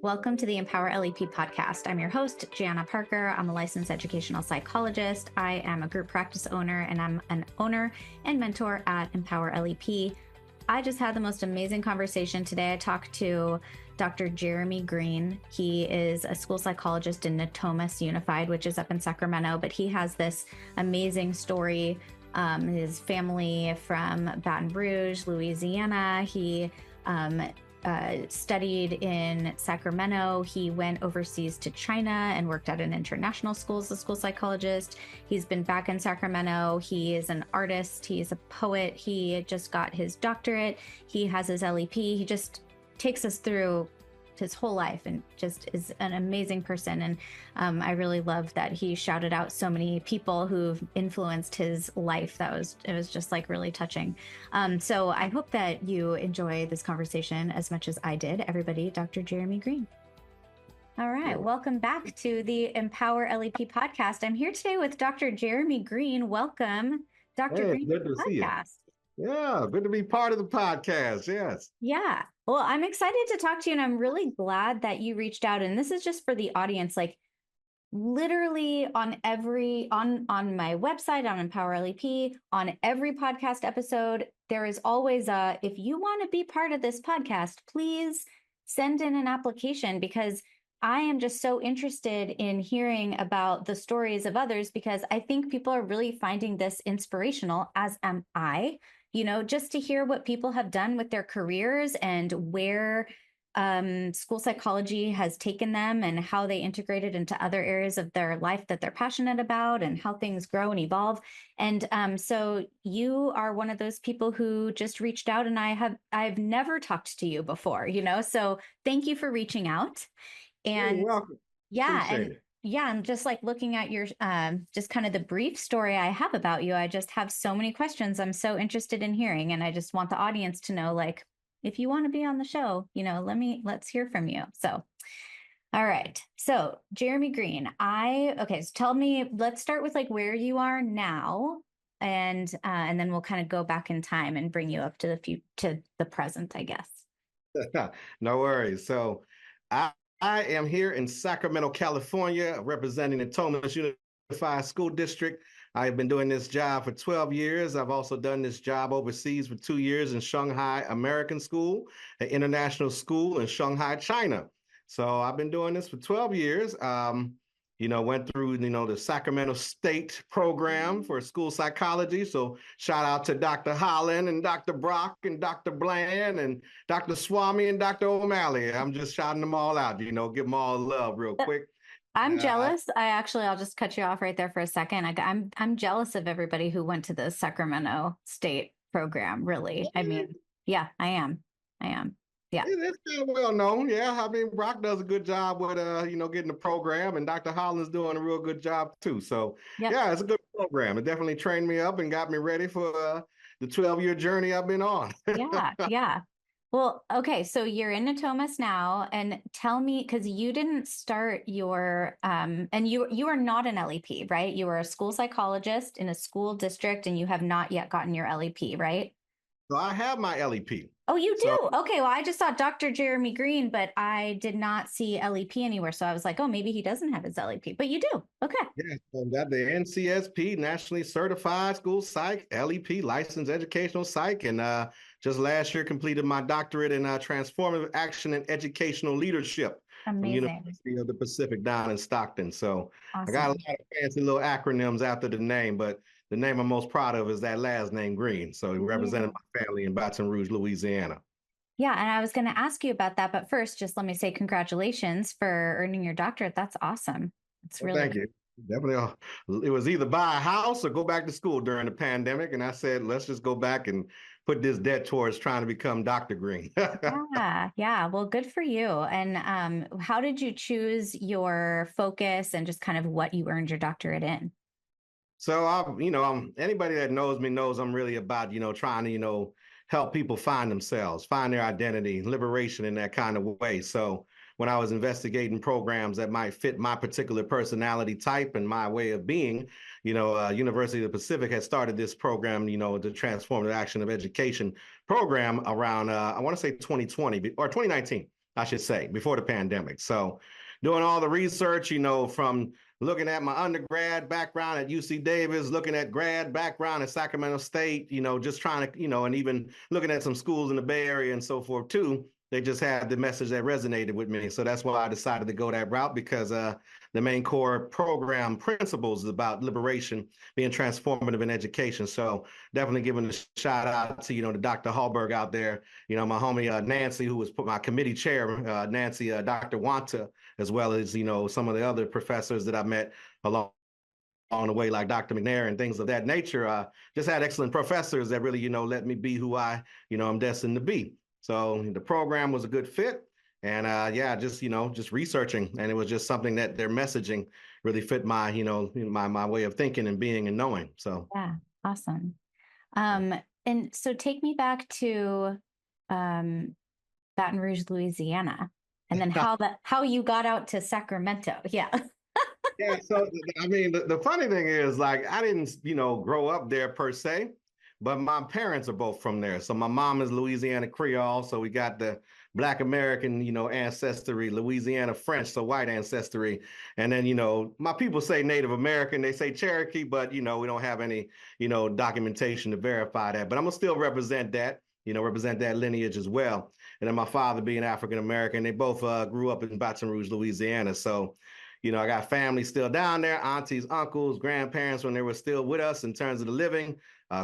Welcome to the Empower LEP Podcast. I'm your host, Jana Parker. I'm a licensed educational psychologist. I am a group practice owner, and I'm an owner and mentor at Empower LEP. I just had the most amazing conversation today. I talked to Dr. Jeremy Greene. He is a school psychologist in Natomas Unified, which is up in Sacramento, but he has this amazing story. His family from Baton Rouge, Louisiana. He studied in Sacramento. He went overseas to China and worked at an international school as a school psychologist. He's been back in Sacramento. He is an artist. He's a poet. He just got his doctorate. He has his LEP. He just takes us through his whole life and just is an amazing person. And I really love that he shouted out so many people who've influenced his life. It was just like really touching. So I hope that you enjoy this conversation as much as I did. Everybody, Dr. Jeremy Greene. All right. Welcome back to the Empower LEP podcast. I'm here today with Dr. Jeremy Greene. Welcome, Dr. Greene, good to see you. Yeah, good to be part of the podcast. Yes. Yeah. Well, I'm excited to talk to you, and I'm really glad that you reached out. And this is just for the audience, like literally on my website, on Empower LEP, on every podcast episode, there is always if you want to be part of this podcast, please send in an application, because I am just so interested in hearing about the stories of others, because I think people are really finding this inspirational, as am I. Just to hear what people have done with their careers and where school psychology has taken them and how they integrate it into other areas of their life that they're passionate about and how things grow and evolve. And so you are one of those people who just reached out, and I've never talked to you before, so thank you for reaching out. And you're welcome. Yeah. Appreciate it. Yeah, and just like looking at your, just kind of the brief story I have about you, I just have so many questions I'm so interested in hearing. And I just want the audience to know, like, if you want to be on the show, let's hear from you. So, all right. So Jeremy Greene, so tell me, let's start with like where you are now, and then we'll kind of go back in time and bring you up to the present, I guess. No worries. So I am here in Sacramento, California, representing the Natomas Unified School District. I have been doing this job for 12 years. I've also done this job overseas for 2 years in Shanghai American School, an international school in Shanghai, China. So I've been doing this for 12 years. Went through, the Sacramento State program for school psychology. So shout out to Dr. Holland and Dr. Brock and Dr. Bland and Dr. Swami and Dr. O'Malley. I'm just shouting them all out, give them all love real quick. I'm jealous. I'll just cut you off right there for a second. I'm jealous of everybody who went to the Sacramento State program, really. I mean, yeah, I am. Yeah. It's kind of well known. Yeah. I mean, Brock does a good job with, getting the program, and Dr. Holland's doing a real good job too. So Yeah, it's a good program. It definitely trained me up and got me ready for the 12-year journey I've been on. Yeah. Well, okay. So you're in Natomas now, and tell me, because you didn't start your, and you are not an LEP, right? You were a school psychologist in a school district, and you have not yet gotten your LEP, right? So I have my LEP. Oh, you do? Okay. Well, I just saw Dr. Jeremy Greene, but I did not see LEP anywhere. So I was like, oh, maybe he doesn't have his LEP, but you do. Okay. Yeah. So got the NCSP, Nationally Certified School Psych, LEP, Licensed Educational Psych. And just last year completed my doctorate in Transformative Action and Educational Leadership. Amazing. From University of the Pacific down in Stockton. So Awesome. I got a lot of fancy little acronyms after the name, but the name I'm most proud of is that last name, Greene. So he represented my family in Baton Rouge, Louisiana. Yeah, and I was going to ask you about that, but first, just let me say congratulations for earning your doctorate. That's awesome. It's really Thank you. Definitely. It was either buy a house or go back to school during the pandemic. And I said, let's just go back and put this debt towards trying to become Dr. Greene. Yeah. Well, good for you. And how did you choose your focus and just kind of what you earned your doctorate in? So, anybody that knows me knows I'm really about, trying to, help people find themselves, find their identity, liberation in that kind of way. So when I was investigating programs that might fit my particular personality type and my way of being, University of the Pacific had started this program, the Transformative Action of Education program around, I want to say 2020 or 2019. I should say, before the pandemic. So doing all the research, from looking at my undergrad background at UC Davis, looking at grad background at Sacramento State, just trying to, and even looking at some schools in the Bay Area and so forth too. They just had the message that resonated with me. So that's why I decided to go that route, because the main core program principles is about liberation, being transformative in education. So definitely giving a shout out to, the Dr. Hallberg out there, my homie Nancy, who was my committee chair, Nancy, Dr. Wanta, as well as, some of the other professors that I met along the way, like Dr. McNair and things of that nature. Just had excellent professors that really, let me be who I'm destined to be. So the program was a good fit. And yeah, just researching. And it was just something that their messaging really fit my, my way of thinking and being and knowing. So yeah, awesome. And so take me back to Baton Rouge, Louisiana, and then how you got out to Sacramento. Yeah. Yeah, so I mean, the funny thing is, like, I didn't, grow up there per se, but my parents are both from there. So my mom is Louisiana Creole, so we got the Black American, ancestry, Louisiana French, so white ancestry, and then, my people say Native American, they say Cherokee, but we don't have any, documentation to verify that. But I'm gonna still represent that, represent that lineage as well. And then my father being African American, they both grew up in Baton Rouge, Louisiana, so. I got family still down there, aunties, uncles, grandparents when they were still with us in terms of the living,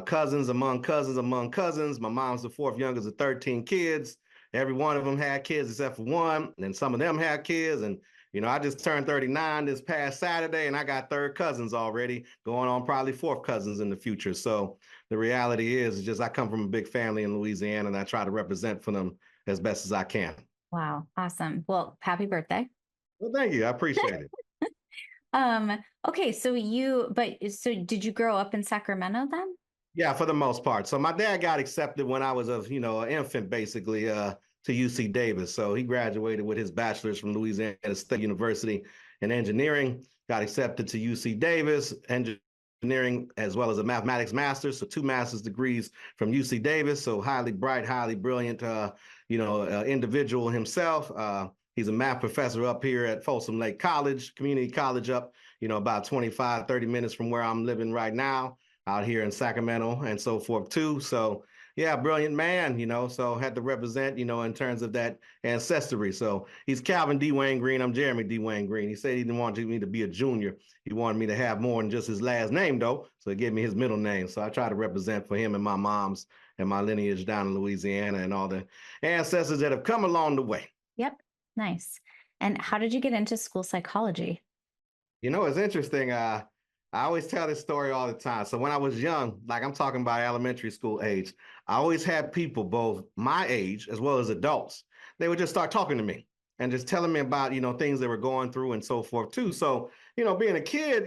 cousins among cousins among cousins. My mom's the fourth youngest of 13 kids. Every one of them had kids except for one, and some of them had kids. And, I just turned 39 this past Saturday, and I got third cousins already, going on probably fourth cousins in the future. So the reality is just I come from a big family in Louisiana, and I try to represent for them as best as I can. Wow. Awesome. Well, happy birthday. Well, thank you. I appreciate it. Okay, so did you grow up in Sacramento then? Yeah, for the most part. So my dad got accepted when I was an infant, basically, to UC Davis. So he graduated with his bachelor's from Louisiana State University in engineering, got accepted to UC Davis, engineering, as well as a mathematics master's, so 2 master's degrees from UC Davis. So highly bright, highly brilliant, individual himself. He's a math professor up here at Folsom Lake College, community college up, about 25, 30 minutes from where I'm living right now, out here in Sacramento and so forth too. So yeah, brilliant man, so had to represent, in terms of that ancestry. So he's Calvin D. Wayne Greene. I'm Jeremy D. Wayne Greene. He said he didn't want me to be a junior. He wanted me to have more than just his last name though. So he gave me his middle name. So I try to represent for him and my mom's and my lineage down in Louisiana and all the ancestors that have come along the way. Yep. Nice. And how did you get into school psychology? It's interesting. I always tell this story all the time. So when I was young, like I'm talking about elementary school age, I always had people, both my age as well as adults, they would just start talking to me and just telling me about, things they were going through and so forth too. So, being a kid,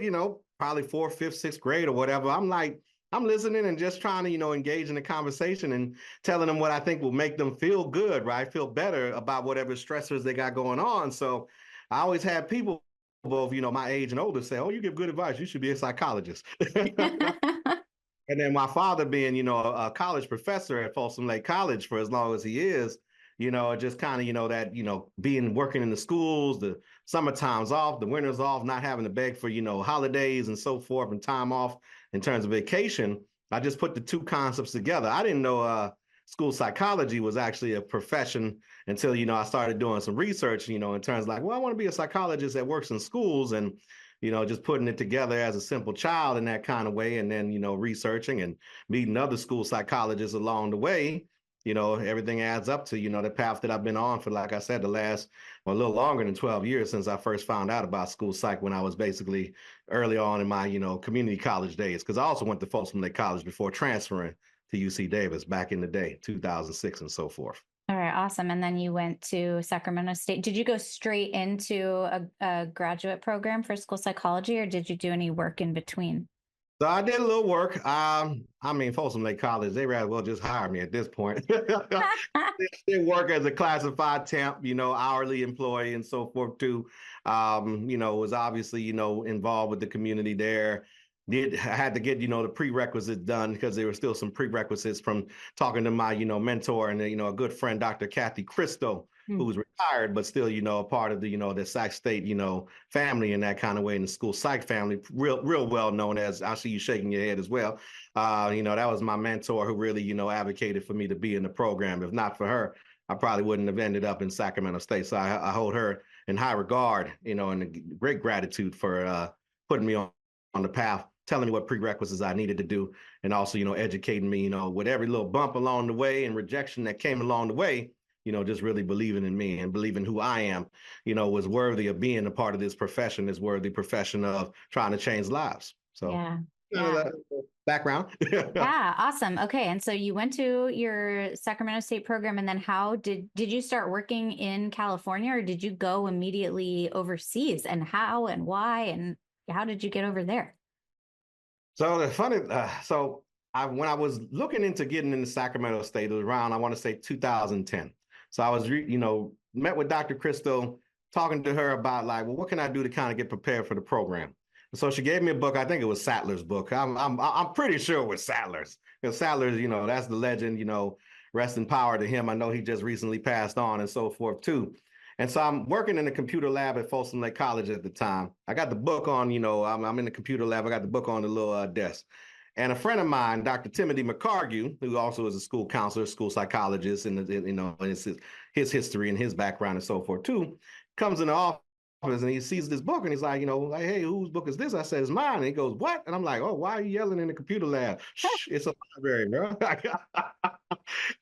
probably 4th, 5th, 6th grade or whatever, I'm listening and just trying to, engage in the conversation and telling them what I think will make them feel good, right? Feel better about whatever stressors they got going on. So I always had people both, my age and older say, oh, you give good advice. You should be a psychologist. And then my father being, a college professor at Folsom Lake College for as long as he is, just kind of, that, working in the schools, the summer times off, the winters off, not having to beg for, holidays and so forth and time off in terms of vacation. I just put the two concepts together. I didn't know school psychology was actually a profession until, I started doing some research, in terms of like, well, I want to be a psychologist that works in schools and, just putting it together as a simple child in that kind of way. And then, researching and meeting other school psychologists along the way, everything adds up to, the path that I've been on for, like I said, the last, well, a little longer than 12 years since I first found out about school psych when I was basically early on in my, community college days. Because I also went to Folsom Lake College before transferring to UC Davis back in the day, 2006 and so forth. All right, awesome. And then you went to Sacramento State. Did you go straight into a graduate program for school psychology, or did you do any work in between? So I did a little work. Folsom Lake College, they rather well just hire me at this point. They work as a classified temp, hourly employee and so forth too. Was obviously, involved with the community there. I had to get, the prerequisites done because there were still some prerequisites from talking to my, mentor and, a good friend, Dr. Kathy Christo, Mm. who's retired, but still, a part of the Sac State, family in that kind of way in the school psych family, real well known as, I see you shaking your head as well. That was my mentor who really, advocated for me to be in the program. If not for her, I probably wouldn't have ended up in Sacramento State. So I hold her in high regard, and great gratitude for putting me on the path, telling me what prerequisites I needed to do, and also, educating me, with every little bump along the way and rejection that came along the way, just really believing in me and believing who I am, was worthy of being a part of this profession, this worthy profession of trying to change lives. So Yeah. kind of Yeah. the background. Yeah, awesome. Okay, and so you went to your Sacramento State program, and then how did you start working in California, or did you go immediately overseas? And how and why and how did you get over there? So the funny, when I was looking into getting into Sacramento State, it was around, I want to say 2010. So I was, met with Dr. Crystal, talking to her about like, well, what can I do to kind of get prepared for the program? And so she gave me a book. I think it was Sattler's book. I'm pretty sure it was Sattler's, because Sattler's, that's the legend. Rest in power to him. I know he just recently passed on and so forth too. And so I'm working in the computer lab at Folsom Lake College at the time. I got the book on, I'm in the computer lab. I got the book on the little desk. And a friend of mine, Dr. Timothy McCargue, who also is a school counselor, school psychologist, and his history and his background and so forth too, comes in the office and he sees this book and he's like, like, hey, whose book is this? I said, it's mine. And he goes, what? And I'm like, oh, why are you yelling in the computer lab? Shh, it's a library, bro.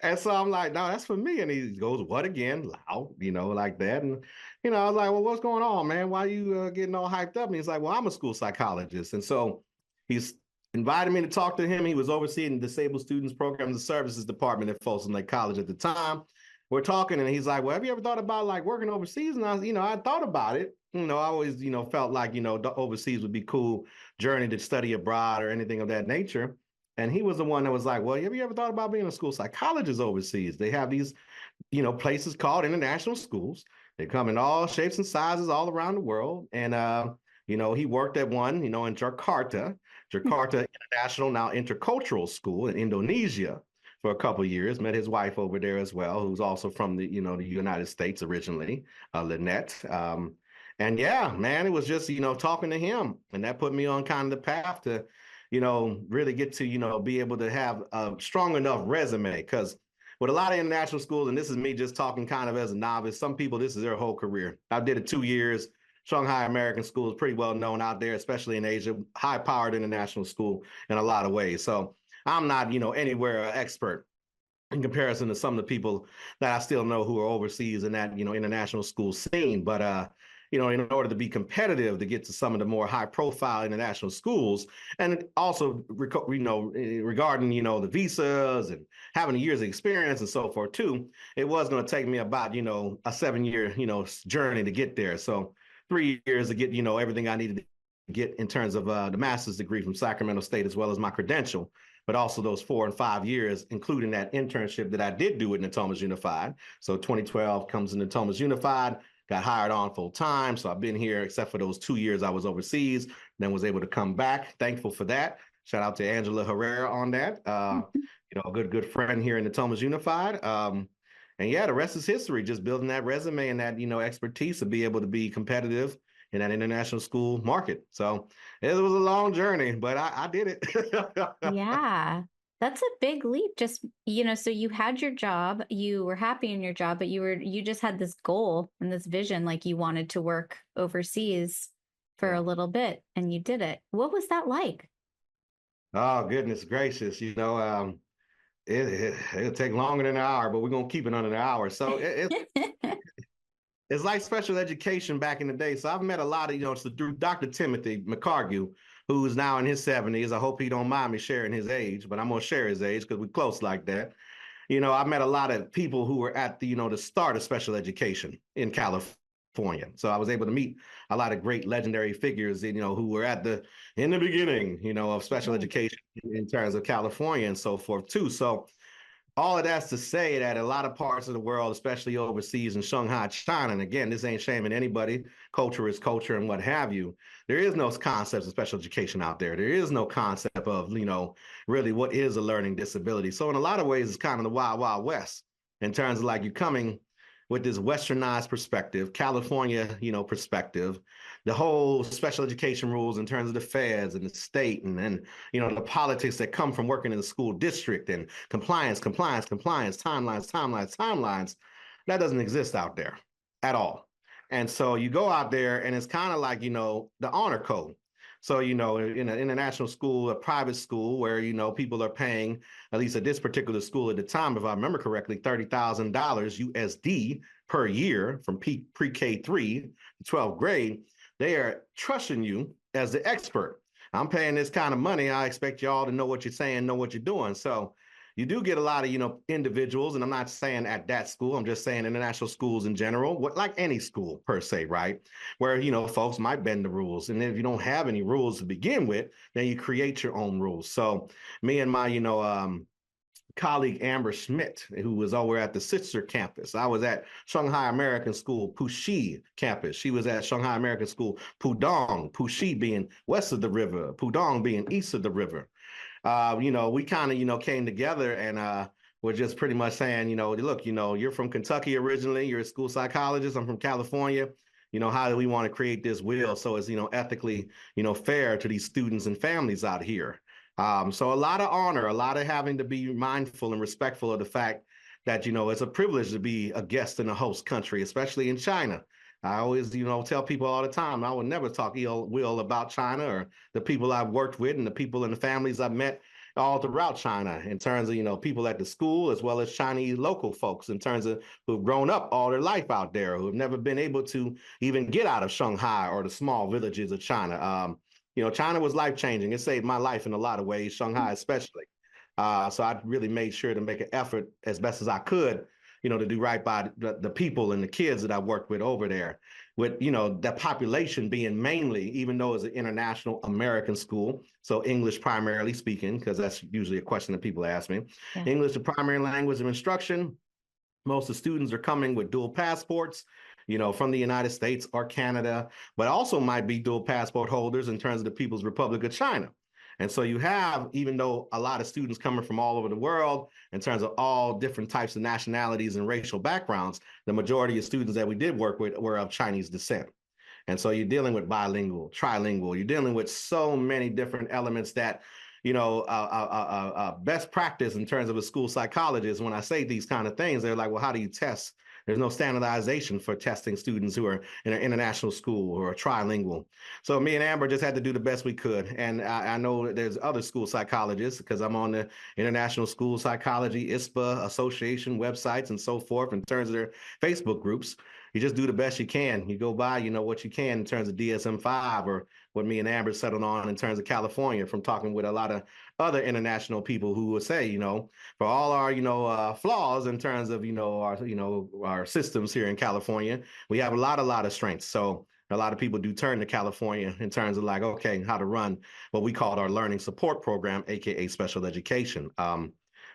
And so I'm like, no, that's for me. And he goes, what again? Loud, like that. And, I was like, well, what's going on, man? Why are you getting all hyped up? And he's like, well, I'm a school psychologist. And so he's invited me to talk to him. He was overseeing the Disabled Students Programs and Services Department at Folsom Lake College at the time. We're talking and he's like, well, have you ever thought about like working overseas? And I thought about it. I always, felt like, overseas would be cool journey to study abroad or anything of that nature. And he was the one that was like, well, have you ever thought about being a school psychologist overseas? They have these, places called international schools. They come in all shapes and sizes all around the world. And, he worked at one, in Jakarta International, now Intercultural School in Indonesia for a couple of years. Met his wife over there as well, who's also from the, the United States originally, Lynette. And yeah, man, it was just, talking to him. And that put me on kind of the path to, really get to, be able to have a strong enough resume. Because with a lot of international schools, and this is me just talking kind of as a novice, some people, this is their whole career. I did it 2 years. Shanghai American School is pretty well known out there, especially in Asia, high-powered international school in a lot of ways. So I'm not, anywhere an expert in comparison to some of the people that I still know who are overseas in that, international school scene. But, in order to be competitive, to get to some of the more high-profile international schools, and also, regarding, the visas and having years of experience and so forth too, it was going to take me about, a 7-year, journey to get there. So 3 years to get, everything I needed to get in terms of the master's degree from Sacramento State, as well as my credential, but also those 4 and 5 years, including that internship that I did do with Natomas Unified. So 2012 comes in Natomas Unified, got hired on full time. So I've been here except for those 2 years I was overseas, then was able to come back. Thankful for that. Shout out to Angela Herrera on that. A good friend here in Natomas Unified. And yeah, the rest is history, just building that resume and that, expertise to be able to be competitive in that international school market. So it was a long journey, but I did it. Yeah. That's a big leap. Just, so you had your job, you were happy in your job, but you just had this goal and this vision, like you wanted to work overseas for a little bit and you did it. What was that like? Oh, goodness gracious. It'll take longer than an hour, but we're going to keep it under an hour. So it's like special education back in the day. So I've met a lot of, through Dr. Timothy McCargue, who's now in his 70s. I hope he don't mind me sharing his age, but I'm going to share his age because we're close like that. I met a lot of people who were at the, the start of special education in California. So I was able to meet a lot of great legendary figures, who were in the beginning, of special education in terms of California and so forth too. So all of that's to say that a lot of parts of the world, especially overseas in Shanghai, China, and again, this ain't shaming anybody, culture is culture and what have you. There is no concept of special education out there. There is no concept of, really what is a learning disability. So in a lot of ways, it's kind of the wild, wild west in terms of like you coming with this westernized perspective, California, perspective, the whole special education rules in terms of the feds and the state and the politics that come from working in the school district and compliance, timelines. That doesn't exist out there at all. And so you go out there and it's kind of like, the honor code. So, in an international school, a private school where, people are paying, at least at this particular school at the time, if I remember correctly, $30,000 USD per year from pre-K 3 to 12th grade, they are trusting you as the expert. I'm paying this kind of money. I expect y'all to know what you're saying, know what you're doing. So you do get a lot of, individuals, and I'm not saying at that school, I'm just saying international schools in general, like any school per se, right? Where, folks might bend the rules. And if you don't have any rules to begin with, then you create your own rules. So me and my, colleague Amber Schmidt, who was over at the sister campus. I was at Shanghai American School, Puxi campus. She was at Shanghai American School, Pudong, Puxi being west of the river, Pudong being east of the river. We kind of, came together and we're just pretty much saying, look, you're from Kentucky originally, you're a school psychologist, I'm from California. How do we want to create this wheel so it's, ethically, fair to these students and families out here? So a lot of honor, a lot of having to be mindful and respectful of the fact that, it's a privilege to be a guest in a host country, especially in China. I always, tell people all the time, I would never talk ill will about China or the people I've worked with and the people and the families I've met all throughout China in terms of, people at the school, as well as Chinese local folks in terms of who've grown up all their life out there, who have never been able to even get out of Shanghai or the small villages of China. China was life-changing. It saved my life in a lot of ways, Shanghai especially. So I really made sure to make an effort as best as I could, to do right by the people and the kids that I worked with over there. With, the population being mainly, even though it's an international American school, so English primarily speaking, because that's usually a question that people ask me. Yeah. English the primary language of instruction. Most of the students are coming with dual passports, from the United States or Canada, but also might be dual passport holders in terms of the People's Republic of China. And so you have, even though a lot of students coming from all over the world in terms of all different types of nationalities and racial backgrounds, the majority of students that we did work with were of Chinese descent. And so you're dealing with bilingual, trilingual, you're dealing with so many different elements that, best practice in terms of a school psychologist, when I say these kind of things, they're like, well, how do you test? There's no standardization for testing students who are in an international school or trilingual. So me and Amber just had to do the best we could. And I know there's other school psychologists because I'm on the International School Psychology, ISPA Association websites and so forth in terms of their Facebook groups. You just do the best you can. You go by, what you can in terms of DSM-5 or what me and Amber settled on in terms of California from talking with a lot of other international people who would say, for all our, flaws in terms of, our systems here in California, we have a lot of strengths. So a lot of people do turn to California in terms of like, okay, how to run what we called our learning support program, AKA special education.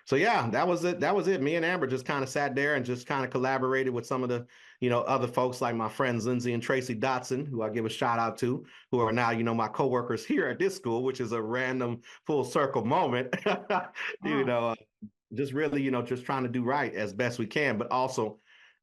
So yeah, that was it. That was it. Me and Amber just kind of sat there and just kind of collaborated with some of the, other folks like my friends Lindsay and Tracy Dotson, who I give a shout out to, who are now, my coworkers here at this school, which is a random full circle moment. Wow. Just really, just trying to do right as best we can, but also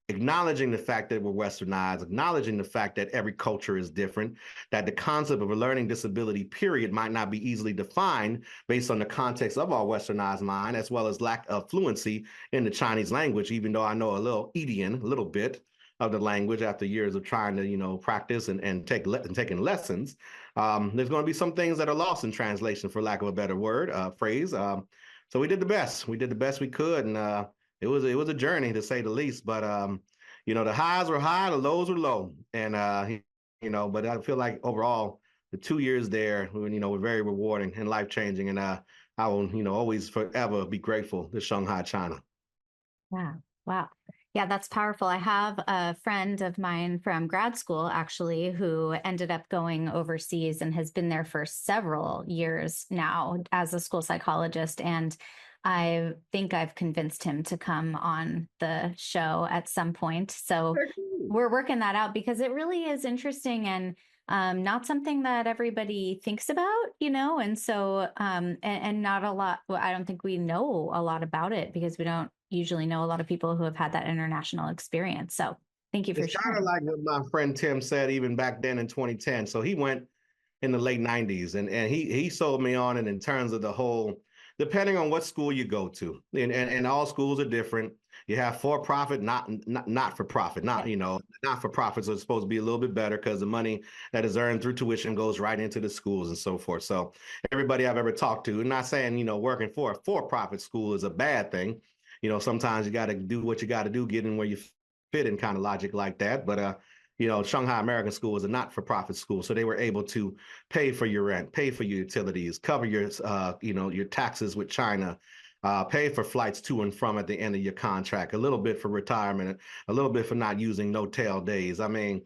acknowledging the fact that we're westernized, acknowledging the fact that every culture is different, that the concept of a learning disability period might not be easily defined based on the context of our westernized mind, as well as lack of fluency in the Chinese language, even though I know a little bit of the language after years of trying to, practice and taking lessons. There's going to be some things that are lost in translation, for lack of a better phrase. So we did the best. We did the best we could. And it was a journey, to say the least. But, the highs were high, the lows were low. And, but I feel like overall, the 2 years there, were very rewarding and life-changing. And I will, always forever be grateful to Shanghai, China. Wow. Wow. Yeah, that's powerful. I have a friend of mine from grad school, actually, who ended up going overseas and has been there for several years now as a school psychologist. And I think I've convinced him to come on the show at some point. So we're working that out because it really is interesting and not something that everybody thinks about, and so and not a lot. Well, I don't think we know a lot about it because we don't, usually know a lot of people who have had that international experience. So thank you for It's kind of sharing. like what my friend Tim said, even back then in 2010. So he went in the late 90s and he sold me on it in terms of the whole, depending on what school you go to, and all schools are different. You have for profit, not for profit, Yeah. not for profits are supposed to be a little bit better because the money that is earned through tuition goes right into the schools and so forth. So everybody I've ever talked to, I'm not saying working for a for-profit school is a bad thing. Sometimes you got to do what you got to do, get in where you fit in, kind of logic like that. But Shanghai American School is a not-for-profit school, so they were able to pay for your rent, pay for your utilities, cover your taxes with China, pay for flights to and from at the end of your contract, a little bit for retirement, a little bit for not using no tail days. I mean,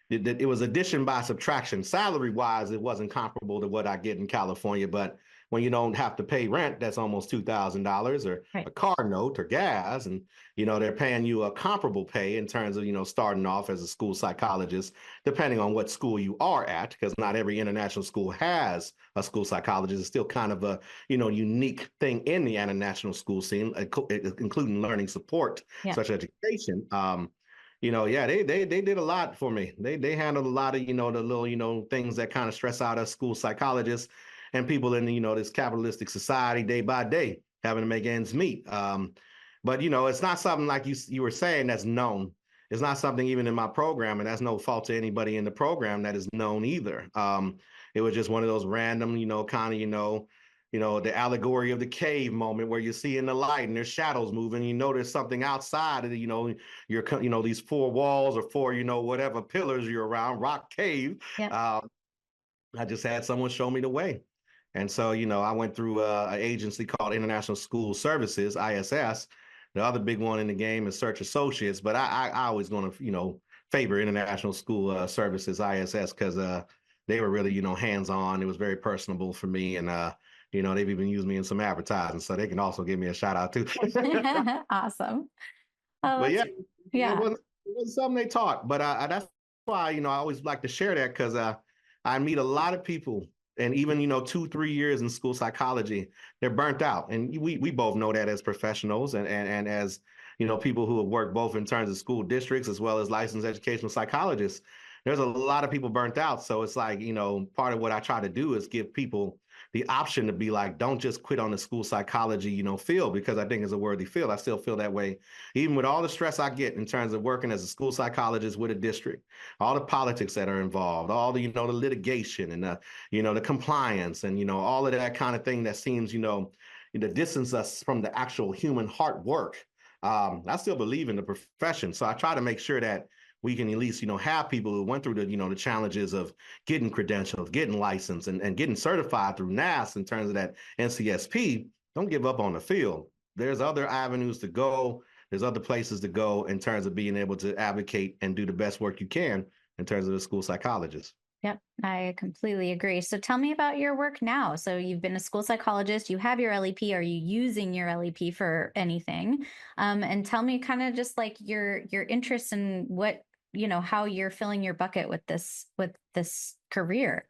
it was addition by subtraction. Salary wise, it wasn't comparable to what I get in California, but when you don't have to pay rent, that's almost $2,000 or Right. a car note or gas. And, they're paying you a comparable pay in terms of, starting off as a school psychologist, depending on what school you are at, because not every international school has a school psychologist. It's still kind of a, unique thing in the international school scene, including learning support, Yeah. such education. Yeah, they did a lot for me. They handled a lot of, the little, things that kind of stress out us school psychologists and people in, this capitalistic society day by day, having to make ends meet. But it's not something like you were saying that's known. It's not something even in my program, and that's no fault to anybody in the program that is known either. It was just one of those random, kind of, the allegory of the cave moment where you see in the light and there's shadows moving. There's something outside of the, these four walls or four, whatever pillars you're around, rock cave. Yeah. I just had someone show me the way. And so, I went through an agency called International School Services, ISS. The other big one in the game is Search Associates, but I always going to, favor International School Services, ISS, because they were really, hands-on. It was very personable for me. And, they've even used me in some advertising, so they can also give me a shout out too. Awesome. Oh, But yeah, yeah. it wasn't something they taught. But that's why, I always like to share that because I meet a lot of people, and even 2-3 years in school psychology, they're burnt out, and we both know that as professionals and as people who have worked both in terms of school districts as well as licensed educational psychologists. There's a lot of people burnt out, so it's like part of what I try to do is give people the option to be like, don't just quit on the school psychology field, because I think it's a worthy field. I still feel that way, even with all the stress I get in terms of working as a school psychologist with a district, all the politics that are involved, all the the litigation and the compliance and all of that kind of thing that seems to distance us from the actual human heart work. I still believe in the profession, so I try to make sure that we can at least have people who went through the challenges of getting credentials, getting licensed, and getting certified through NAS in terms of that NCSP. Don't give up on the field. There's other avenues to go. There's other places to go in terms of being able to advocate and do the best work you can in terms of a school psychologist. Yep, I completely agree. So tell me about your work now. So you've been a school psychologist, you have your LEP. Are you using your LEP for anything? And tell me kind of just like your interest in what, how you're filling your bucket with this career.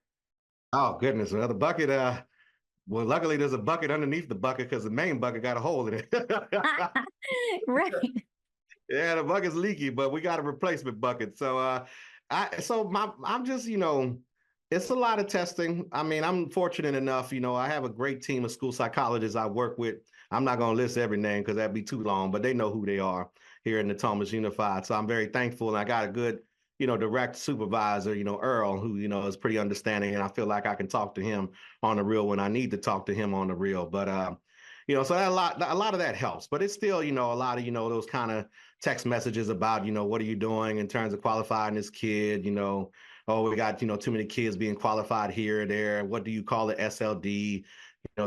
Oh goodness, another bucket. Well, luckily there's a bucket underneath the bucket because the main bucket got a hole in it. Right. Yeah, the bucket's leaky, but we got a replacement bucket. So I'm just, it's a lot of testing. I mean, I'm fortunate enough, I have a great team of school psychologists I work with. I'm not going to list every name because that'd be too long, but they know who they are here in the Thomas Unified. So I'm very thankful. And I got a good, direct supervisor, Earl, who, is pretty understanding. And I feel like I can talk to him on the real when I need to talk to him on the real. But, so that a lot of that helps, but it's still, a lot of, those kind of text messages about, what are you doing in terms of qualifying this kid, oh, we got, too many kids being qualified here or there. What do you call it? SLD,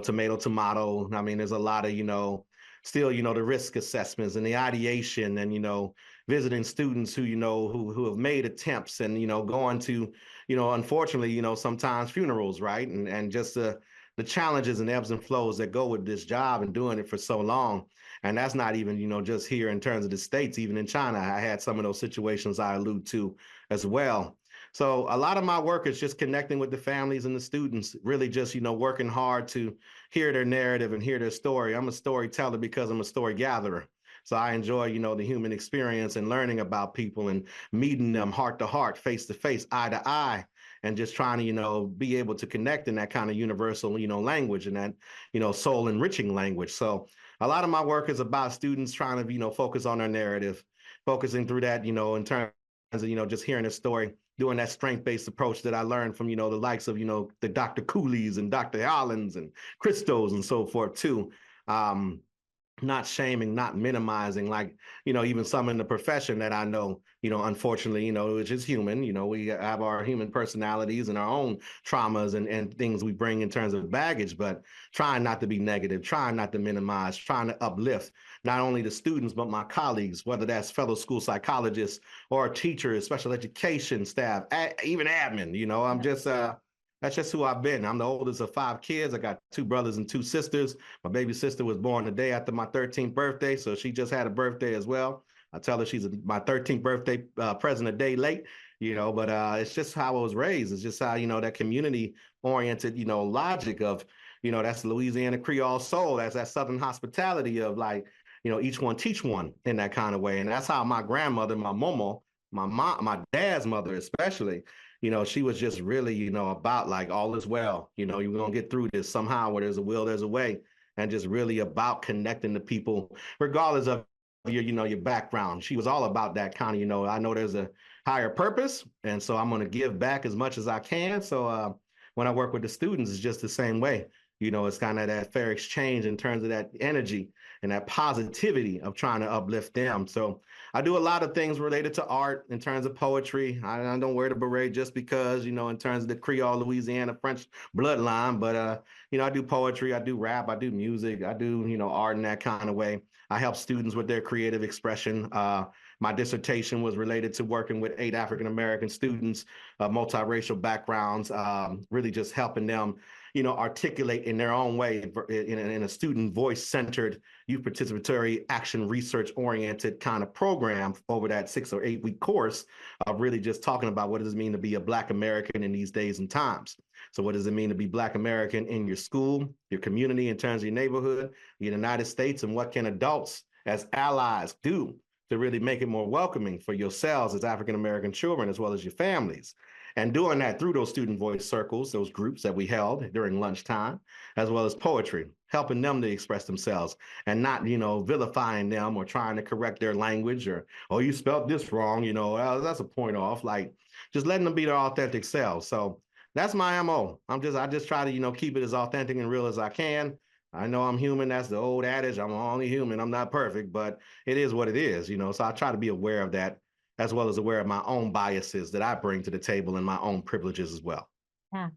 tomato. I mean, there's a lot of, still, the risk assessments and the ideation and, visiting students who, who have made attempts and, going to, unfortunately, sometimes funerals, right? And just the challenges and ebbs and flows that go with this job and doing it for so long. And that's not even, just here in terms of the States, even in China, I had some of those situations I allude to as well. So a lot of my work is just connecting with the families and the students, really just, working hard to hear their narrative and hear their story. I'm a storyteller because I'm a story gatherer. So I enjoy, the human experience and learning about people and meeting them heart to heart, face to face, eye to eye, and just trying to, be able to connect in that kind of universal, language and that, soul enriching language. So a lot of my work is about students trying to, focus on their narrative, focusing through that, in terms of, just hearing a story, doing that strength-based approach that I learned from, the likes of, the Dr. Cooleys and Dr. Allens and Christos and so forth too. Not shaming, not minimizing, like, even some in the profession that I know, unfortunately, which is human, we have our human personalities and our own traumas and things we bring in terms of baggage, but trying not to be negative, trying not to minimize, trying to uplift not only the students, but my colleagues, whether that's fellow school psychologists or teachers, special education staff, even admin, I'm just, that's just who I've been. I'm the oldest of 5 kids. I got 2 brothers and 2 sisters. My baby sister was born the day after my 13th birthday, so she just had a birthday as well. I tell her she's my 13th birthday present a day late, but it's just how I was raised. It's just how, that community-oriented, logic of, that's Louisiana Creole soul. That's that Southern hospitality of like, each one teach one in that kind of way. And that's how my grandmother, my momo, my mom, my dad's mother especially, she was just really, about like all is well, you're going to get through this somehow. Where there's a will, there's a way. And just really about connecting to people, regardless of your, your background. She was all about that kind of, I know there's a higher purpose. And so I'm going to give back as much as I can. So when I work with the students, it's just the same way. It's kind of that fair exchange in terms of that energy and that positivity of trying to uplift them. So I do a lot of things related to art in terms of poetry. I don't wear the beret just because, in terms of the Creole, Louisiana, French bloodline, but, I do poetry, I do rap, I do music, I do, art in that kind of way. I help students with their creative expression. My dissertation was related to working with 8 African-American students, multiracial backgrounds, really just helping them articulate in their own way in a student voice-centered, youth participatory, action research-oriented kind of program over that 6 or 8 week course of really just talking about what does it mean to be a Black American in these days and times. So what does it mean to be Black American in your school, your community, in terms of your neighborhood, the United States, and what can adults as allies do to really make it more welcoming for yourselves as African-American children, as well as your families. And doing that through those student voice circles, those groups that we held during lunchtime, as well as poetry, helping them to express themselves and not, vilifying them or trying to correct their language or, oh, you spelled this wrong, that's a point off. Like just letting them be their authentic selves. So that's my MO. I just try to, keep it as authentic and real as I can. I know I'm human. That's the old adage. I'm only human. I'm not perfect, but it is what it is, So I try to be aware of that, as well as aware of my own biases that I bring to the table and my own privileges as well. Yeah.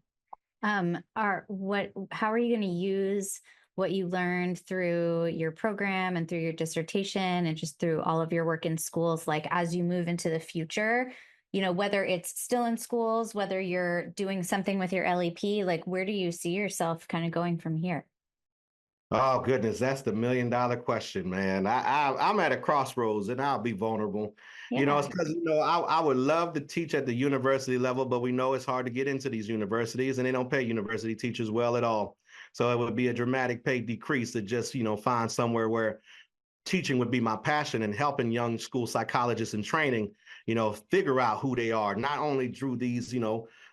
How are you going to use what you learned through your program and through your dissertation and just through all of your work in schools, like as you move into the future, whether it's still in schools, whether you're doing something with your LEP, like where do you see yourself kind of going from here? Oh goodness, that's the $1,000,000 question, man. I'm at a crossroads, and I'll be vulnerable. Yeah. It's because I would love to teach at the university level, but we know it's hard to get into these universities, and they don't pay university teachers well at all. So it would be a dramatic pay decrease to just find somewhere where teaching would be my passion, and helping young school psychologists in training, figure out who they are, not only through these,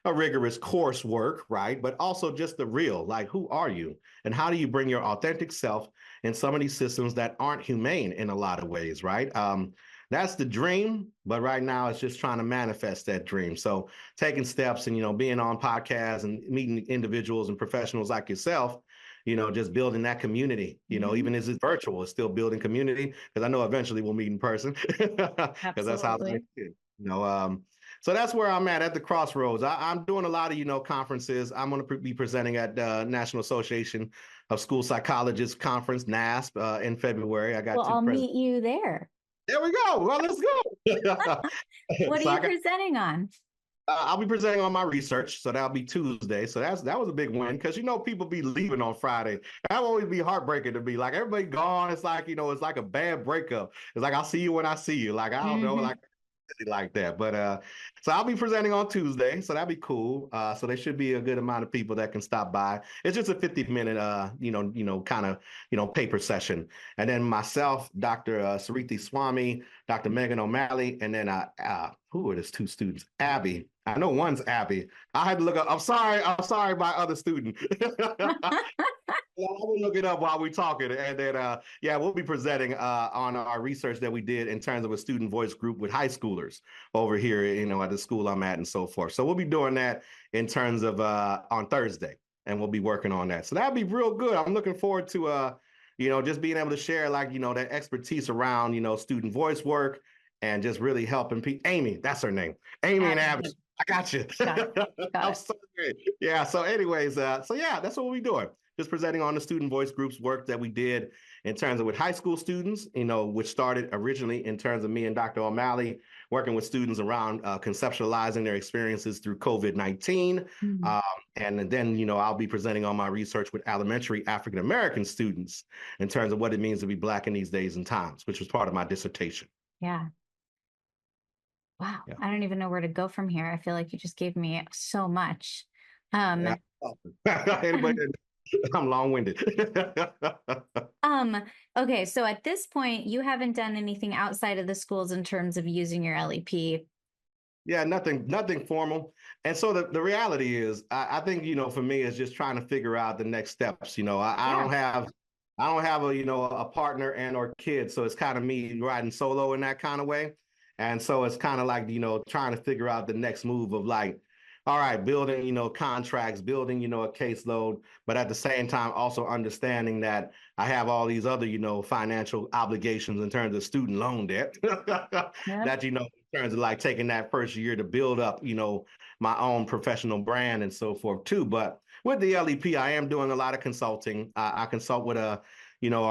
a rigorous coursework, right? But also just the real, like, who are you? And how do you bring your authentic self in some of these systems that aren't humane in a lot of ways, right? That's the dream, but right now it's just trying to manifest that dream. So taking steps and, being on podcasts and meeting individuals and professionals like yourself, just building that community, even as it's virtual, it's still building community, because I know eventually we'll meet in person, because that's how life is, so that's where I'm at the crossroads. I'm doing a lot of, conferences. I'm going to be presenting at the National Association of School Psychologists Conference, NASP, in February. I got Well, I'll meet you there. There we go. Well, let's go. What are you presenting on? I'll be presenting on my research, so that'll be Tuesday. So that was a big win, because people be leaving on Friday. That will always be heartbreaking to me. Like everybody gone. It's like it's like a bad breakup. It's like I'll see you when I see you. Like I don't know. Like busy like that. But so I'll be presenting on Tuesday, so that'll be cool. So there should be a good amount of people that can stop by. It's just a 50-minute, kind of, paper session. And then myself, Dr. Sariti Swami, Dr. Megan O'Malley, and then who are these two students? Abby. I know one's Abby. I had to look up. I'm sorry, my other student. I will look it up while we're talking. And then, we'll be presenting on our research that we did in terms of a student voice group with high schoolers over here, at the school I'm at and so forth. So we'll be doing that in terms of on Thursday, and we'll be working on that. So that'll be real good. I'm looking forward to, just being able to share that expertise around, student voice work and just really helping people. Amy, that's her name. Amy and Abby. I got you. Got I'm sorry. Yeah. So anyways, that's what we'll be doing. Just presenting on the student voice groups work that we did in terms of with high school students, which started originally in terms of me and Dr. O'Malley working with students around conceptualizing their experiences through COVID-19. Mm-hmm. And then, I'll be presenting on my research with elementary African-American students in terms of what it means to be Black in these days and times, which was part of my dissertation. Yeah. Wow. Yeah. I don't even know where to go from here. I feel like you just gave me so much. I'm long-winded. Okay. So at this point, you haven't done anything outside of the schools in terms of using your LEP. Yeah, nothing formal. And so the reality is, I think, for me, it's just trying to figure out the next steps. I don't have a partner and or kids. So it's kind of me riding solo in that kind of way. And so it's kind of like, trying to figure out the next move of like, all right, building, contracts, building, a caseload, but at the same time, also understanding that I have all these other, financial obligations in terms of student loan debt that, in terms of like taking that first year to build up, my own professional brand and so forth too. But with the LEP, I am doing a lot of consulting. I consult with our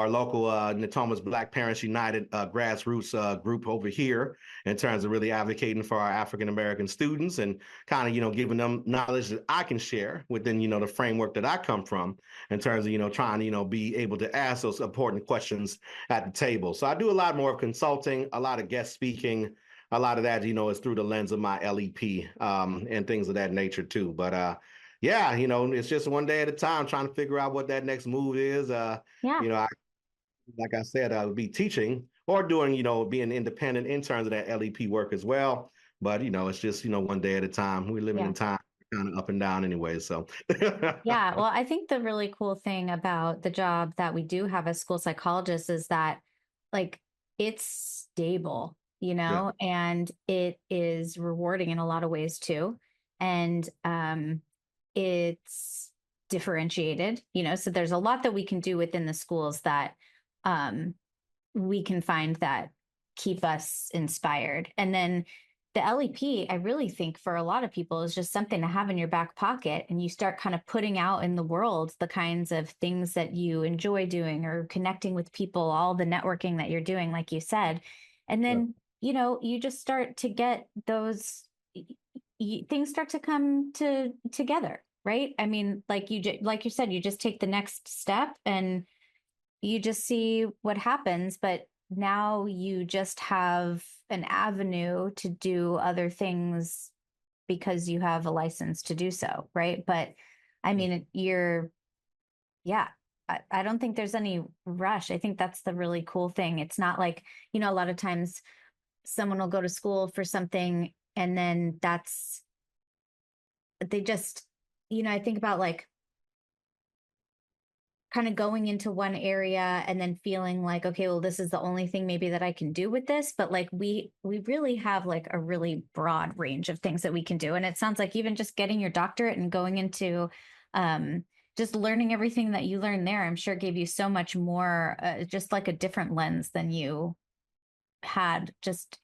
local Natomas Black Parents United grassroots group over here in terms of really advocating for our African-American students and kind of, giving them knowledge that I can share within, the framework that I come from in terms of, trying to, be able to ask those important questions at the table. So I do a lot more of consulting, a lot of guest speaking. A lot of that, is through the lens of my LEP and things of that nature too. But it's just one day at a time trying to figure out what that next move is. Like I said, I would be teaching or doing, being independent in terms of that LEP work as well. But, it's just, one day at a time. We're living in time kind of up and down anyway. So, yeah. Well, I think the really cool thing about the job that we do have as school psychologists is that like it's stable, and it is rewarding in a lot of ways too. And it's differentiated, so there's a lot that we can do within the schools that we can find that keep us inspired. And then the LEP, I really think for a lot of people is just something to have in your back pocket, and you start kind of putting out in the world the kinds of things that you enjoy doing or connecting with people, all the networking that you're doing, like you said. And then, you just start to get those things start to come together, right? I mean, like you said, you just take the next step and you just see what happens, but now you just have an avenue to do other things because you have a license to do so, right? But I mean, I don't think there's any rush. I think that's the really cool thing. It's not like, a lot of times someone will go to school for something and then they just, I think about like kind of going into one area and then feeling like, okay, well, this is the only thing maybe that I can do with this. But like, we really have like a really broad range of things that we can do. And it sounds like even just getting your doctorate and going into, just learning everything that you learned there, I'm sure gave you so much more, just like a different lens than you had just,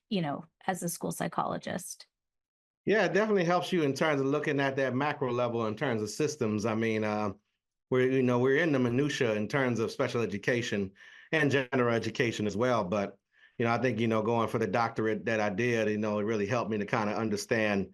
as a school psychologist. Yeah, it definitely helps you in terms of looking at that macro level in terms of systems. I mean, we're in the minutia in terms of special education and general education as well. But, I think, going for the doctorate that I did, it really helped me to kind of understand,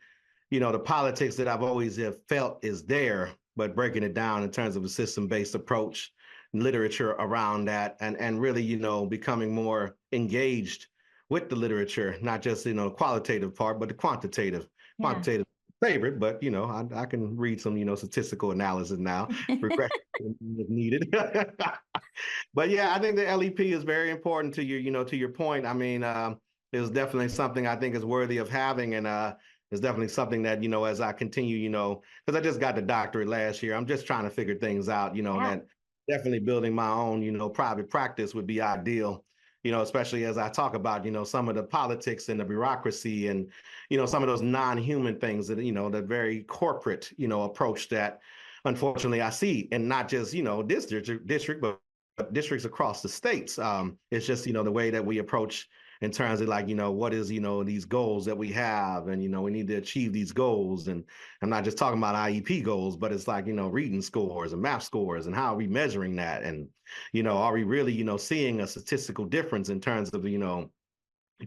the politics that I've always felt is there, but breaking it down in terms of a system-based approach, literature around that, and really, becoming more engaged with the literature, not just, qualitative part, but the quantitative. Yeah. Quantitative favorite, but I can read some, statistical analysis now, regression if needed. But yeah, I think the LEP is very important to to your point. I mean, it's definitely something I think is worthy of having, and it's definitely something that as I continue, because I just got the doctorate last year, I'm just trying to figure things out. Yeah. That definitely building my own, private practice would be ideal. Especially as I talk about, some of the politics and the bureaucracy and, some of those non-human things that, the very corporate, approach that unfortunately I see, and not just, this district, but districts across the states. It's just, the way that we approach in terms of like, what is, these goals that we have, and, we need to achieve these goals. And I'm not just talking about IEP goals, but it's like, reading scores and math scores, and how are we measuring that? And, are we really, seeing a statistical difference in terms of, a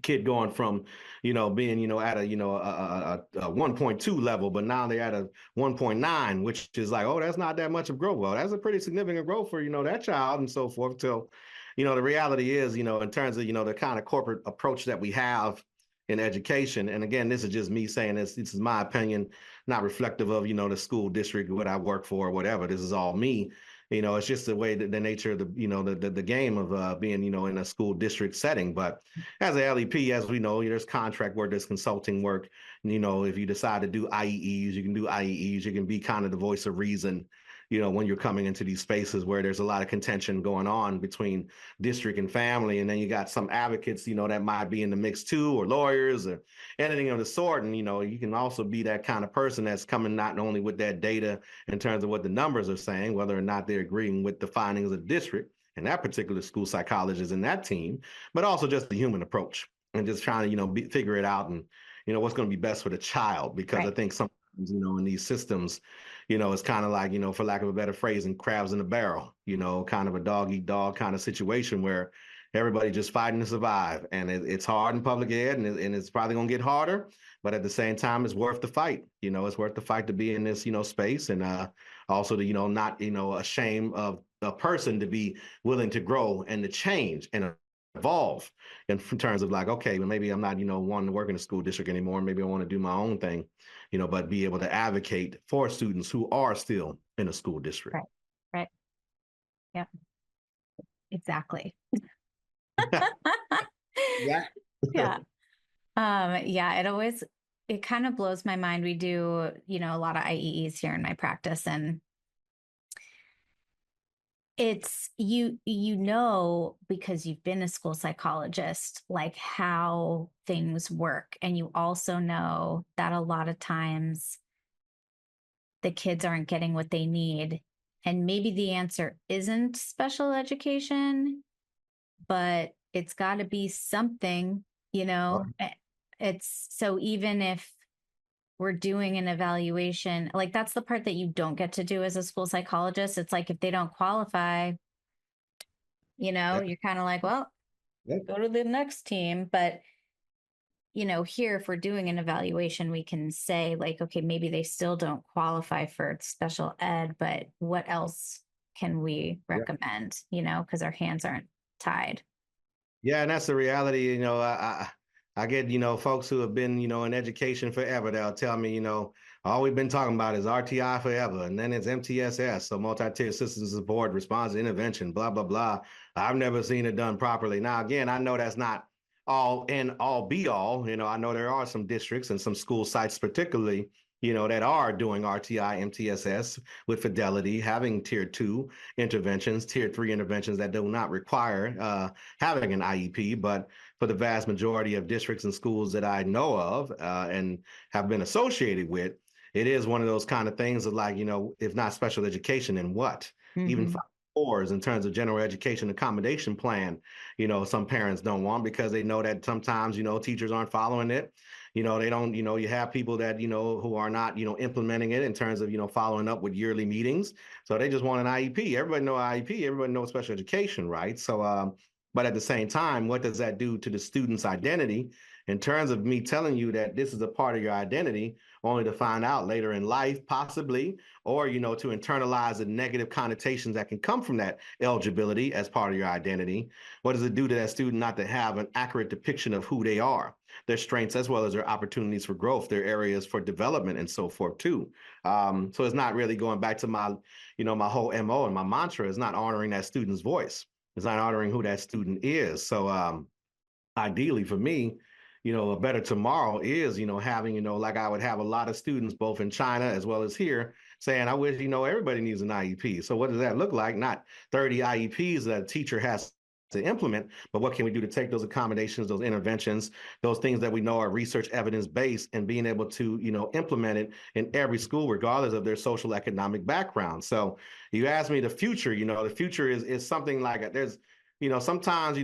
kid going from, being, at a, a 1.2 level, but now they're at a 1.9, which is like, oh, that's not that much of growth. Well, that's a pretty significant growth for, that child and so forth. Till, the reality is, in terms of, the kind of corporate approach that we have in education. And again, this is just me saying this is my opinion, not reflective of, the school district, what I work for or whatever. This is all me. It's just the way that the nature of the, the game of being, in a school district setting. But as a LEP, as we know, there's contract work, there's consulting work. If you decide to do IEEs, you can do IEEs. You can be kind of the voice of reason, when you're coming into these spaces where there's a lot of contention going on between district and family. And then you got some advocates, that might be in the mix too, or lawyers or anything of the sort. And, you can also be that kind of person that's coming not only with that data in terms of what the numbers are saying, whether or not they're agreeing with the findings of the district and that particular school psychologist and that team, but also just the human approach and just trying to, figure it out and, what's going to be best for the child. Because Right. I think sometimes, in these systems, it's kind of like, for lack of a better phrase, and crabs in a barrel, kind of a dog eat dog kind of situation where everybody just fighting to survive. And it's hard in public ed, and it's probably going to get harder. But at the same time, it's worth the fight. It's worth the fight to be in this, space, and also to, not, ashamed of a person to be willing to grow and to change and evolve in terms of like, okay, well, maybe I'm not, wanting to work in a school district anymore. Maybe I want to do my own thing, but be able to advocate for students who are still in a school district. Right. Right. Yep. Exactly. Yeah. Yeah. It kind of blows my mind. We do, a lot of IEEs here in my practice, and it's because you've been a school psychologist, like how things work. And you also know that a lot of times the kids aren't getting what they need. And maybe the answer isn't special education, but it's got to be something, It's so even if we're doing an evaluation, like that's the part that you don't get to do as a school psychologist. It's like if they don't qualify, you're kind of like, well, go to the next team. But, here, if we're doing an evaluation, we can say like, okay, maybe they still don't qualify for special ed, but what else can we recommend, because our hands aren't tied. Yeah, and that's the reality. I get, folks who have been, in education forever. They'll tell me, all we've been talking about is RTI forever, and then it's MTSS, so multi-tier systems support, response, intervention, blah, blah, blah. I've never seen it done properly. Now, again, I know that's not all end all be all. I know there are some districts and some school sites particularly, that are doing RTI, MTSS with fidelity, having tier 2 interventions, tier 3 interventions that do not require having an IEP. But for the vast majority of districts and schools that I know of and have been associated with, it is one of those kind of things of like, if not special education, then what? Mm-hmm. Even 5-4s in terms of general education accommodation plan, some parents don't want because they know that sometimes, teachers aren't following it. They don't, you have people that, who are not, implementing it in terms of, following up with yearly meetings. So they just want an IEP. Everybody know IEP, everybody knows special education, right? So, but at the same time, what does that do to the student's identity in terms of me telling you that this is a part of your identity, only to find out later in life, possibly, or, to internalize the negative connotations that can come from that eligibility as part of your identity. What does it do to that student not to have an accurate depiction of who they are, their strengths, as well as their opportunities for growth, their areas for development, and so forth too? So it's not really going back to my whole MO and my mantra is not honoring that student's voice. It's not honoring who that student is. So ideally for me, a better tomorrow is, having, like I would have a lot of students both in China as well as here saying, I wish, everybody needs an IEP. So what does that look like? Not 30 IEPs that a teacher has to implement, but what can we do to take those accommodations, those interventions, those things that we know are research evidence based, and being able to, implement it in every school, regardless of their social economic background. So you asked me the future, the future is something like there's, sometimes,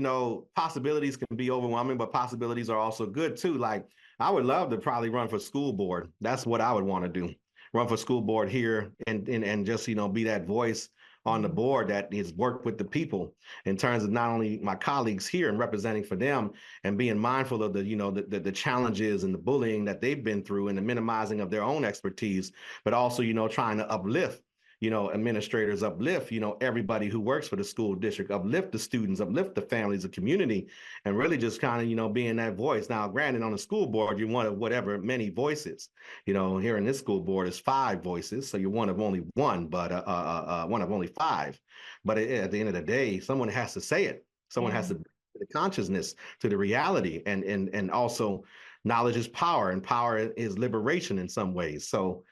possibilities can be overwhelming, but possibilities are also good too. Like I would love to probably run for school board. That's what I would want to do. Run for school board here and just, be that voice on the board that has worked with the people in terms of not only my colleagues here and representing for them and being mindful of the challenges and the bullying that they've been through and the minimizing of their own expertise, but also, trying to uplift administrators, uplift, everybody who works for the school district, uplift the students, uplift the families, the community, and really just kind of, being that voice. Now, granted, on the school board, you're one of whatever many voices. Here in this school board is 5 voices, so you're one of only one, but one of only 5. But at the end of the day, someone has to say it. Someone has to bring the consciousness to the reality, and also knowledge is power, and power is liberation in some ways. So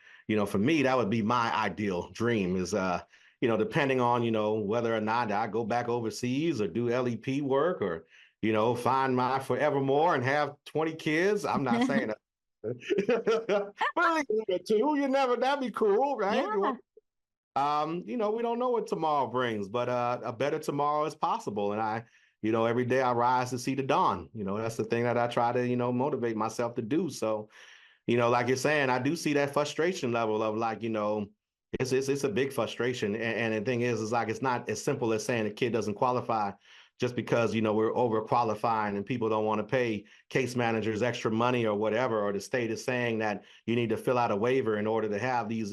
for me, that would be my ideal dream is, depending on, whether or not I go back overseas or do LEP work or, find my forevermore and have 20 kids. I'm not saying that. But two, that'd be cool, right? Yeah. We don't know what tomorrow brings, but a better tomorrow is possible. And every day I rise to see the dawn. That's the thing that I try to, motivate myself to do. So, like you're saying, I do see that frustration level of like, it's a big frustration. And the thing is like, it's not as simple as saying a kid doesn't qualify just because, we're overqualifying and people don't want to pay case managers extra money or whatever, or the state is saying that you need to fill out a waiver in order to have these,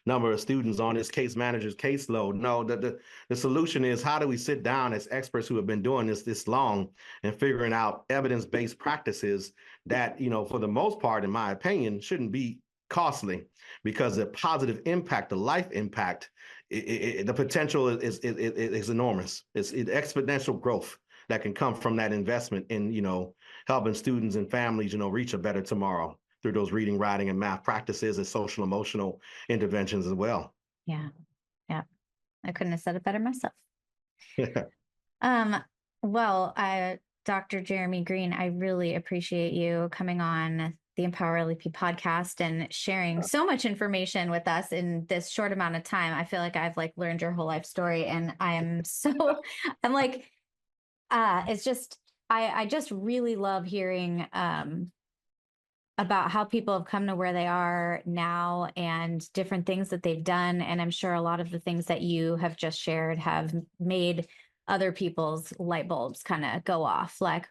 number of students on this case manager's caseload. No, the solution is how do we sit down as experts who have been doing this long and figuring out evidence-based practices that, for the most part, in my opinion, shouldn't be costly, because the positive impact, the life impact, the potential is enormous. It's exponential growth that can come from that investment in, helping students and families, reach a better tomorrow through those reading, writing, and math practices and social emotional interventions as well. Yeah. Yeah. I couldn't have said it better myself. Um, well, Dr. Jeremy Greene, I really appreciate you coming on the Empower LEP podcast and sharing so much information with us in this short amount of time. I feel like I've learned your whole life story, and I'm like, it's just, I just really love hearing, about how people have come to where they are now and different things that they've done. And I'm sure a lot of the things that you have just shared have made other people's light bulbs kind of go off like,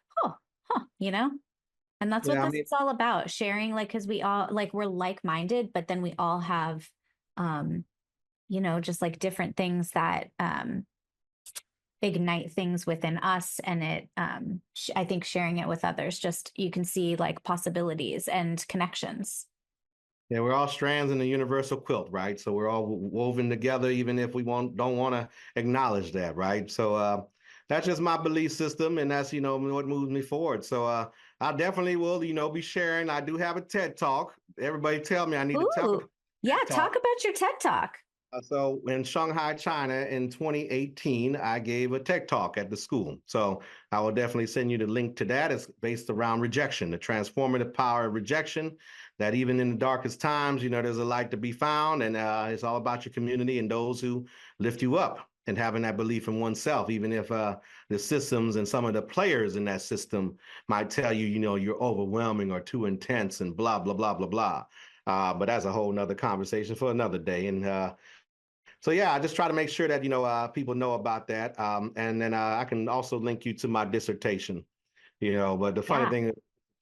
and that's what this is all about, sharing, because we all we're like-minded, but then we all have, just different things that ignite things within us. And it, I think sharing it with others, just, you can see possibilities and connections. Yeah, we're all strands in the universal quilt, right? So we're all woven together, even if we don't want to acknowledge that, right? So that's just my belief system, and that's what moves me forward. So I definitely will, be sharing. I do have a TED Talk. Everybody tell me I need to tell. Yeah, talk about your TED Talk. So in Shanghai, China in 2018, I gave a TED Talk at the school. So I will definitely send you the link to that. It's based around rejection, the transformative power of rejection, that even in the darkest times, there's a light to be found. And it's all about your community and those who lift you up, and having that belief in oneself, even if the systems and some of the players in that system might tell you, you're overwhelming or too intense and blah, blah, blah, blah, blah. But that's a whole nother conversation for another day. And so, yeah, I just try to make sure that, people know about that. And then I can also link you to my dissertation, but the funny thing,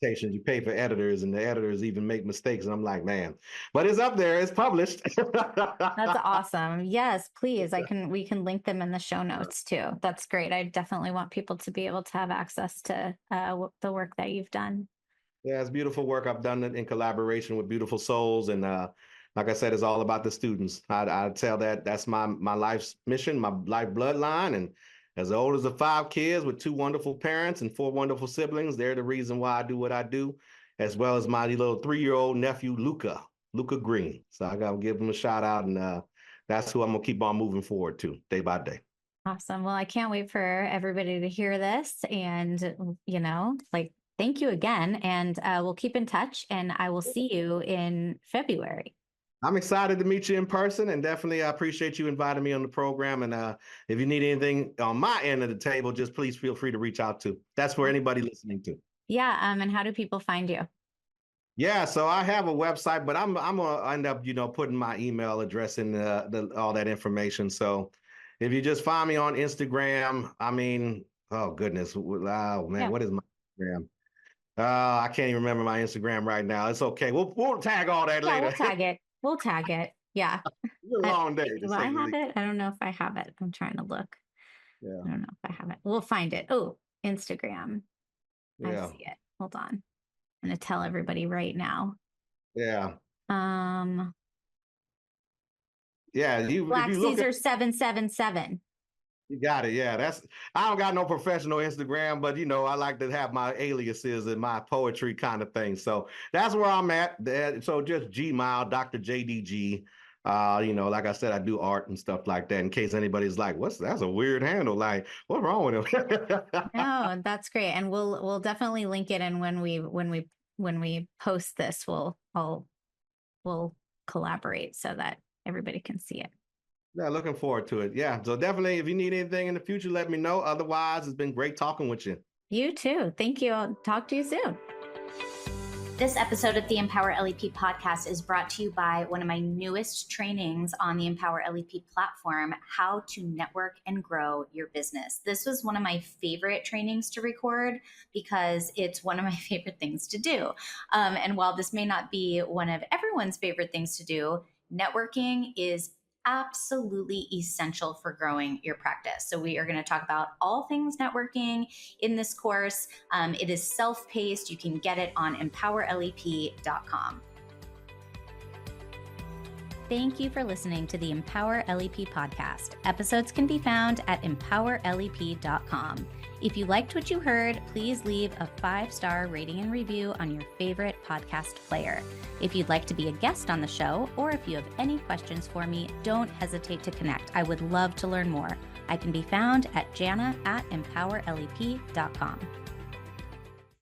You pay for editors, and the editors even make mistakes. And I'm like, man, but it's up there. It's published. That's awesome. Yes, please. We can link them in the show notes too. That's great. I definitely want people to be able to have access to the work that you've done. Yeah, it's beautiful work. I've done it in collaboration with beautiful souls. And like I said, it's all about the students. I tell that's my life's mission, my life bloodline. And as old as the 5 kids with 2 wonderful parents and 4 wonderful siblings, they're the reason why I do what I do, as well as my little 3-year-old nephew, Luca Greene. So I got to give him a shout out. And that's who I'm going to keep on moving forward to day by day. Awesome. Well, I can't wait for everybody to hear this. And, thank you again. And we'll keep in touch, and I will see you in February. I'm excited to meet you in person, and definitely I appreciate you inviting me on the program. And if you need anything on my end of the table, just please feel free to reach out to. That's for anybody listening to. Yeah. And how do people find you? Yeah, so I have a website, but I'm gonna end up, putting my email address in all that information. So if you just find me on Instagram, oh goodness, oh man, What is my Instagram? I can't even remember my Instagram right now. It's okay. We'll tag all that later. We'll tag it. Yeah. It's a long day. Do I have it? I don't know if I have it. I'm trying to look. Yeah. I don't know if I have it. We'll find it. Oh, Instagram. Yeah. I see it. Hold on. I'm going to tell everybody right now. Yeah. Yeah. Black Caesar 777. You got it. Yeah, I don't got no professional Instagram, but I like to have my aliases and my poetry kind of thing. So that's where I'm at. So just Gmail, Dr. JDG. Like I said, I do art and stuff like that. In case anybody's like, that's a weird handle. Like, what's wrong with him? No, that's great. And we'll definitely link it. And when we post this, we'll collaborate so that everybody can see it. Yeah, looking forward to it. Yeah. So definitely, if you need anything in the future, let me know. Otherwise, it's been great talking with you. You too. Thank you. I'll talk to you soon. This episode of the Empower LEP podcast is brought to you by one of my newest trainings on the Empower LEP platform, How to Network and Grow Your Business. This was one of my favorite trainings to record because it's one of my favorite things to do. And while this may not be one of everyone's favorite things to do, networking is absolutely essential for growing your practice. So we are going to talk about all things networking in this course. It is self-paced. You can get it on empowerlep.com. Thank you for listening to the Empower LEP podcast. Episodes can be found at empowerlep.com. If you liked what you heard, please leave a 5-star rating and review on your favorite podcast player. If you'd like to be a guest on the show, or if you have any questions for me, don't hesitate to connect. I would love to learn more. I can be found at Jana at empowerlep.com.